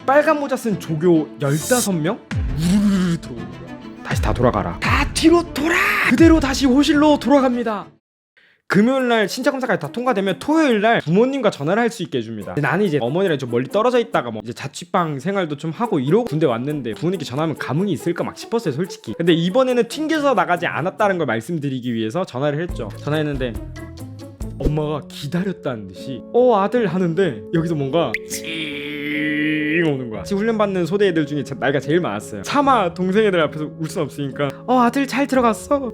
빨간 모자 쓴 조교 15명? 우르르 들어오는 거야. 다시 다 돌아가라. 다 뒤로 돌아! 그대로 다시 호실로 돌아갑니다. 금요일날 신체 검사까지 다 통과되면 토요일날 부모님과 전화를 할 수 있게 해줍니다. 나는 이제 어머니랑 좀 멀리 떨어져 있다가 뭐 이제 자취방 생활도 좀 하고 이러고 군대 왔는데 부모님께 전화하면 감흥이 있을까 막 싶었어요 솔직히. 근데 이번에는 튕겨서 나가지 않았다는 걸 말씀드리기 위해서 전화를 했죠. 전화했는데 엄마가 기다렸다는 듯이 아들 하는데 여기서 뭔가 찡 오는 거야. 지금 훈련받는 소대 애들 중에 나이가 제일 많았어요. 차마 동생 애들 앞에서 울 순 없으니까 아들 잘 들어갔어?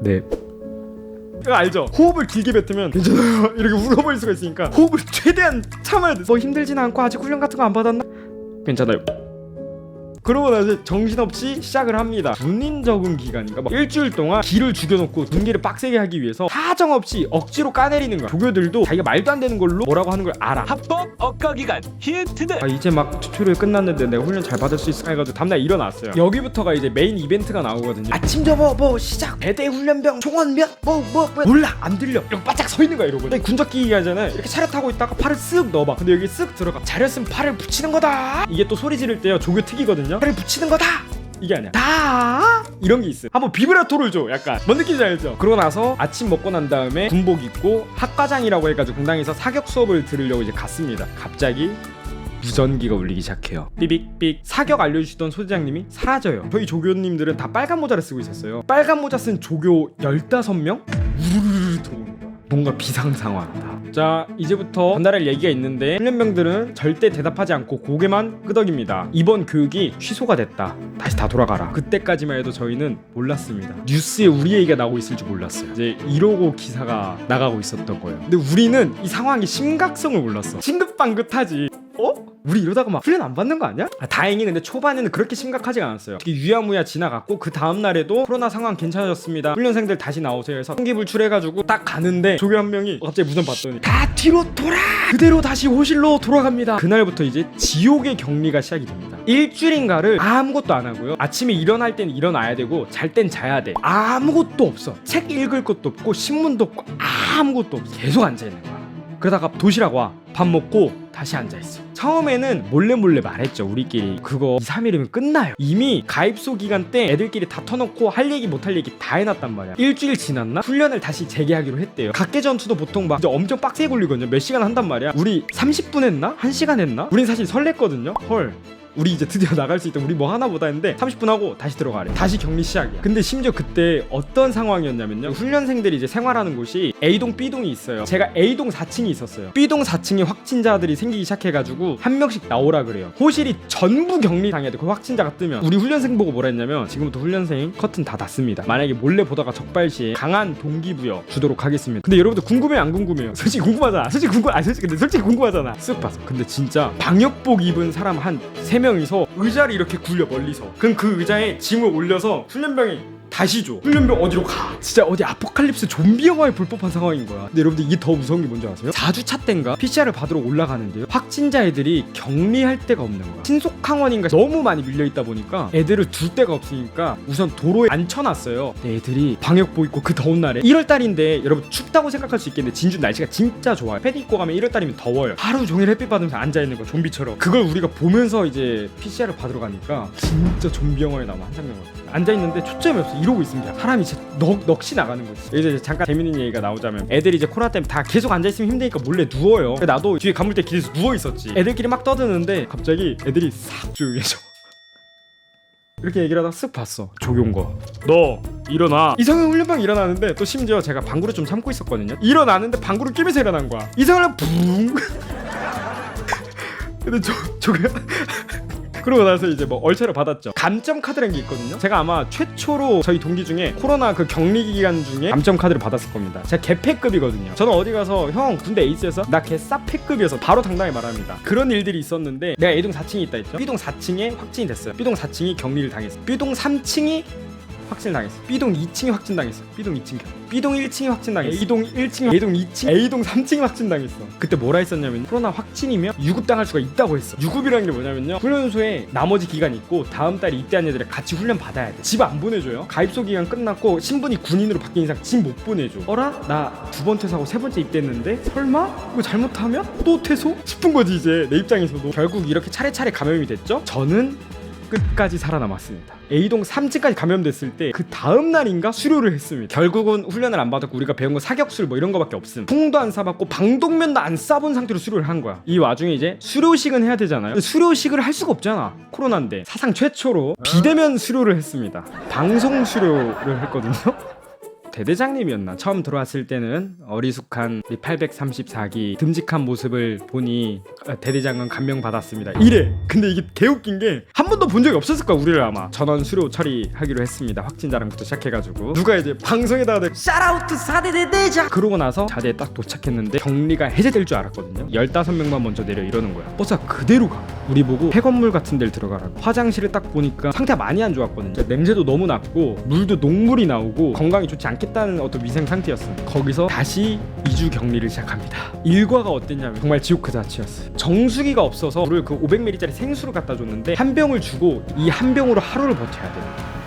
네. 그거 알죠? 호흡을 길게 뱉으면 괜찮아요 이렇게 울어버릴 수가 있으니까 호흡을 최대한 참아야 돼. 뭐 힘들진 않고 아직 훈련 같은 거 안 받았나? 괜찮아요. 그러고 나서 정신없이 시작을 합니다. 군인 적응 기간인가 막 일주일 동안 기를 죽여놓고 군기를 빡세게 하기 위해서 사정없이 억지로 까내리는 거야. 조교들도 자기가 말도 안 되는 걸로 뭐라고 하는 걸 알아. 합법 억가 기간 히트들. 이제 막 튜토리얼 끝났는데 내가 훈련 잘 받을 수 있을까 해가지고 다음날 일어났어요. 여기부터가 이제 메인 이벤트가 나오거든요. 아침 저거 뭐 시작 배대 훈련병 총원 몇 뭐 몰라 안 들려 이러고 바짝 서 있는 거야. 이러고 군적기 기간잖아요. 이렇게 차렷하고 있다가 팔을 쓱 넣어봐. 근데 여기 쓱 들어가. 잘했으면 팔을 붙이는 거다. 이게 또 소리 지를 때요 조교 특이거든요. 팔을 붙이는 거다 이게 아니야. 다 이런 게 있어요. 한번 비브라토를 줘. 약간 뭔 느낌인지 알죠? 그러고 나서 아침 먹고 난 다음에 군복 입고 학과장이라고 해가지고 공당에서 사격 수업을 들으려고 이제 갔습니다. 갑자기 무전기가 울리기 시작해요. 삐빅빅. 사격 알려주시던 소대장님이 사라져요. 저희 조교님들은 다 빨간 모자를 쓰고 있었어요. 빨간 모자 쓴 조교 15명? 우르르 들어오는 거야. 뭔가 비상 상황이다. 자, 이제부터 전달할 얘기가 있는데 훈련병들은 절대 대답하지 않고 고개만 끄덕입니다. 이번 교육이 취소가 됐다. 다시 다 돌아가라. 그때까지만 해도 저희는 몰랐습니다. 뉴스에 우리 얘기가 나오고 있을 줄 몰랐어요. 이제 이러고 기사가 나가고 있었던 거예요. 근데 우리는 이 상황의 심각성을 몰랐어. 싱긋방긋하지. 우리 이러다가 막 훈련 안 받는 거 아니야? 다행히 근데 초반에는 그렇게 심각하지가 않았어요. 특히 유야무야 지나갔고 그 다음날에도 코로나 상황 괜찮아졌습니다. 훈련생들 다시 나오세요 해서 성기불출해가지고 딱 가는데 조교 한 명이 갑자기 무전 봤더니 다 뒤로 돌아! 그대로 다시 호실로 돌아갑니다. 그날부터 이제 지옥의 격리가 시작이 됩니다. 일주일인가를 아무것도 안 하고요. 아침에 일어날 땐 일어나야 되고 잘 땐 자야 돼. 아무것도 없어. 책 읽을 것도 없고 신문도 없고 아무것도 없어. 계속 앉아있는 거야. 그러다가 도시락 와. 밥 먹고 다시 앉아있어. 처음에는 몰래 말했죠 우리끼리. 그거 2, 3일이면 끝나요. 이미 가입소 기간 때 애들끼리 다 터놓고 할 얘기 못 할 얘기 다 해놨단 말이야. 일주일 지났나? 훈련을 다시 재개하기로 했대요. 각계 전투도 보통 막 엄청 빡세게 굴리거든요. 몇 시간 한단 말이야. 우리 30분 했나? 1시간 했나? 우린 사실 설렜거든요. 헐 우리 이제 드디어 나갈 수 있다. 우리 뭐 하나 보다 했는데 30분 하고 다시 들어가래. 다시 격리 시작이야. 근데 심지어 그때 어떤 상황이었냐면요. 훈련생들이 이제 생활하는 곳이 A동, B동이 있어요. 제가 A동 4층이 있었어요. B동 4층에 확진자들이 생기기 시작해가지고 한 명씩 나오라 그래요. 호실이 전부 격리당해야 돼. 그 확진자가 뜨면. 우리 훈련생 보고 뭐라 했냐면 지금부터 훈련생 커튼 다 닫습니다. 만약에 몰래 보다가 적발 시에 강한 동기부여 주도록 하겠습니다. 근데 여러분들 궁금해요 안 궁금해요? 솔직히 궁금하잖아. 솔직히 궁금하잖아. 쓱 봤어. 근데 진짜 방역복 입은 사람 한 3명이서 의자를 이렇게 굴려 멀리서. 그럼 그 의자에 짐을 올려서 훈련병이 다시 줘. 훈련병 어디로 가? 진짜 어디 아포칼립스 좀비 영화에 볼 법한 상황인 거야. 근데 여러분들 이게 더 무서운 게 뭔지 아세요? 4주차 땐가 PCR을 받으러 올라가는데요. 확진자 애들이 격리할 데가 없는 거야. 신속항원인가 너무 많이 밀려있다 보니까 애들을 둘 데가 없으니까 우선 도로에 앉혀놨어요. 근데 애들이 방역복 입고 그 더운 날에 1월달인데 여러분 춥다고 생각할 수 있겠는데 진주 날씨가 진짜 좋아요. 패딩 입고 가면 1월달이면 더워요. 하루 종일 햇빛 받으면서 앉아있는 거 좀비처럼. 그걸 우리가 보면서 이제 PCR을 받으러 가니까 진짜 좀비 영화에 나오는 한 장면 같아. 앉아있는데 초점이 없어. 이러고 있습니다. 사람이 진짜 넋이 나가는 거지. 이제 잠깐 재밌는 얘기가 나오자면 애들이 이제 코로나 때문에 다 계속 앉아있으면 힘드니까 몰래 누워요. 나도 뒤에 가물대 길에서 누워있었지. 애들끼리 막 떠드는데 갑자기 애들이 싹 조용해져. 이렇게 얘기를 하다가 쓱 봤어. 조교인거 너 일어나. 이성형 훈련병 일어나는데 또 심지어 제가 방구를 좀 참고 있었거든요. 일어나는데 방구를 끼면서 일어난 거야. 이성형 붕. 근데 조교 그러고 나서 이제 뭐 얼차려 받았죠. 감점 카드라는 게 있거든요. 제가 아마 최초로 저희 동기 중에 코로나 그 격리 기간 중에 감점 카드를 받았을 겁니다. 제가 개패급이거든요. 저는 어디 가서 형 군대 에이스에서 나 개 싸패급이어서 바로 당당히 말합니다. 그런 일들이 있었는데 내가 A동 4층에 있다 했죠. B동 4층에 확진이 됐어요. B동 4층이 격리를 당했어요. B동 3층이 확진당했어. B동 2층이 확진당했어. B동 2층. B동 1층이 확진당했어. A동 1층, A동 2층, A동 3층이 확진당했어. 그때 뭐라 했었냐면 코로나 확진이면 유급당할 수가 있다고 했어. 유급이라는 게 뭐냐면요, 훈련소에 나머지 기간 있고 다음 달에 입대한 애들이 같이 훈련 받아야 돼. 집 안 보내줘요. 가입소 기간 끝났고 신분이 군인으로 바뀐 이상 집 못 보내줘. 어라? 나 2번 퇴소하고 3번째 입대했는데 설마? 이거 잘못하면 또 퇴소? 싶은 거지 이제 내 입장에서도. 결국 이렇게 차례차례 감염이 됐죠. 저는 끝까지 살아남았습니다. A동 3층까지 감염됐을 때 그 다음 날인가 수료를 했습니다. 결국은 훈련을 안 받았고 우리가 배운 거 사격술 뭐 이런 거밖에 없음. 풍도 안 쏴봤고 방독면도 안 쏴본 상태로 수료를 한 거야. 이 와중에 이제 수료식은 해야 되잖아요. 근데 수료식을 할 수가 없잖아, 코로나인데. 사상 최초로 비대면 수료를 했습니다. 방송 수료를 했거든요. 대대장님이었나? 처음 들어왔을 때는 어리숙한 834기 듬직한 모습을 보니 대대장은 감명받았습니다 이래. 근데 이게 개웃긴 게 한 번도 본 적이 없었을 거야 우리를. 아마 전원 수료 처리하기로 했습니다. 확진자랑부터 시작해가지고 누가 이제 방송에다가 샤라우트 4대 대대장 그러고 나서 자리에 딱 도착했는데 격리가 해제될 줄 알았거든요. 15명만 먼저 내려 이러는 거야. 버스가 그대로 가. 우리 보고 폐건물 같은 데를 들어가라고. 화장실을 딱 보니까 상태가 많이 안 좋았거든요. 냄새도 너무 났고 물도 녹물이 나오고 건강이 좋지 않겠다는 어떤 위생 상태였어요. 거기서 다시 2주 격리를 시작합니다. 일과가 어땠냐면 정말 지옥 그 자체였어요. 정수기가 없어서 물을 그 500ml짜리 생수를 갖다 줬는데 한 병을 주고 이 한 병으로 하루를 버텨야 돼요.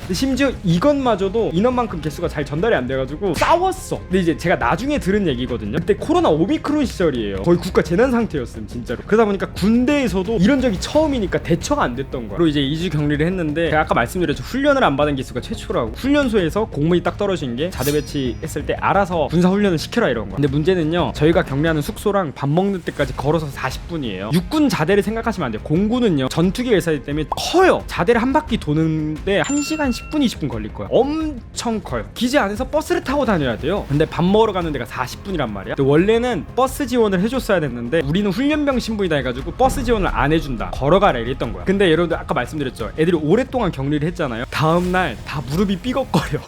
근데 심지어 이것마저도 인원만큼 개수가 잘 전달이 안 돼가지고 싸웠어. 근데 이제 제가 나중에 들은 얘기거든요. 그때 코로나 오미크론 시절이에요. 거의 국가 재난 상태였음 진짜로. 그러다 보니까 군대에서도 이런 적이 처음이니까 대처가 안 됐던 거야. 그리고 이제 2주 격리를 했는데 제가 아까 말씀드렸죠, 훈련을 안 받은 개수가 최초라고. 훈련소에서 공문이 딱 떨어진 게 자대 배치했을 때 알아서 군사 훈련을 시켜라 이런 거야. 근데 문제는요, 저희가 격리하는 숙소랑 밥 먹는 때까지 걸어서 40분이에요 육군 자대를 생각하시면 안 돼요. 공군은요 전투기 회사이기 때문에 커요. 자대를 한 바퀴 도는데 1시간 10분 20분 걸릴 거야. 엄청 커요. 기지 안에서 버스를 타고 다녀야 돼요. 근데 밥 먹으러 가는 데가 40분이란 말이야. 근데 원래는 버스 지원을 해줬어야 됐는데 우리는 훈련병 신분이다 해가지고 버스 지원을 안 해준다, 걸어가라 이랬던 거야. 근데 여러분들 아까 말씀드렸죠, 애들이 오랫동안 격리를 했잖아요. 다음날 다 무릎이 삐걱거려.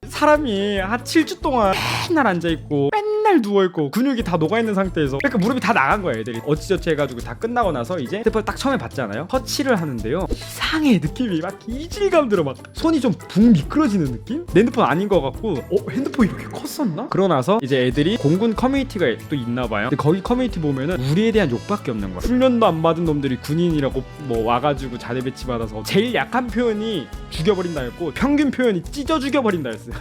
사람이 한 7주 동안 맨날 앉아있고 맨날 누워있고 근육이 다 녹아있는 상태에서 그러니까 무릎이 다 나간 거야 애들이. 어찌저찌 해가지고 다 끝나고 나서 이제 핸드폰 딱 처음에 받잖아요. 터치를 하는데요, 이상해. 느낌이 막 이질감 들어. 막 손이 좀 붕 미끄러지는 느낌? 내 핸드폰 아닌 것 같고 핸드폰이 이렇게 컸었나? 그러고 나서 이제 애들이 공군 커뮤니티가 또 있나봐요. 근데 거기 커뮤니티 보면은 우리에 대한 욕밖에 없는 거야. 훈련도 안 받은 놈들이 군인이라고 뭐 와가지고 자대 배치 받아서 제일 약한 표현이 죽여버린다 했고 평균 표현이 찢어 죽여버린다 했어요.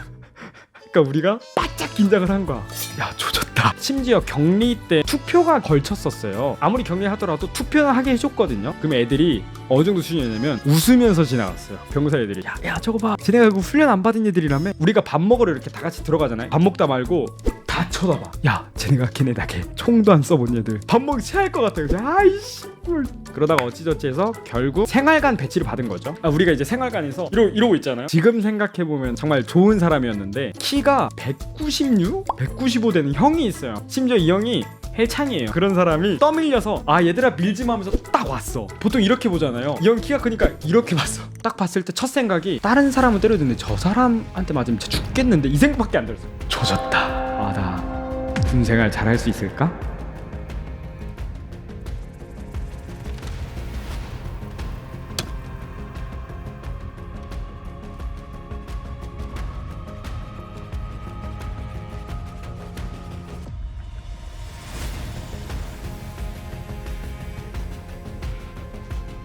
그러니까 우리가 바짝 긴장을 한 거야. 야, 조졌다. 심지어 격리 때 투표가 걸쳤었어요. 아무리 격리하더라도 투표는 하게 해줬거든요. 그럼 애들이 어느 정도 수준이냐면 웃으면서 지나갔어요. 병사 애들이. 야 저거 봐, 쟤네가 이거 훈련 안 받은 애들이라며. 우리가 밥 먹으러 이렇게 다 같이 들어가잖아요. 밥 먹다 말고 다 쳐다봐. 야, 쟤네가 걔네다 걔. 총도 안 써본 애들. 밥 먹기 체할 것 같아. 아이씨. 그러다가 어찌저찌 해서 결국 생활관 배치를 받은 거죠. 우리가 이제 생활관에서 이러고 있잖아요. 지금 생각해보면 정말 좋은 사람이었는데 키가 196? 195 되는 형이 있어요. 심지어 이 형이 헬창이에요. 그런 사람이 떠밀려서 얘들아 밀지마 하면서 딱 왔어. 보통 이렇게 보잖아요. 이 형 키가 크니까 이렇게 봤어. 딱 봤을 때 첫 생각이 다른 사람은 때려주는데 저 사람한테 맞으면 진짜 죽겠는데 이 생각밖에 안 들었어. 조졌다. 나 군생활 잘할 수 있을까?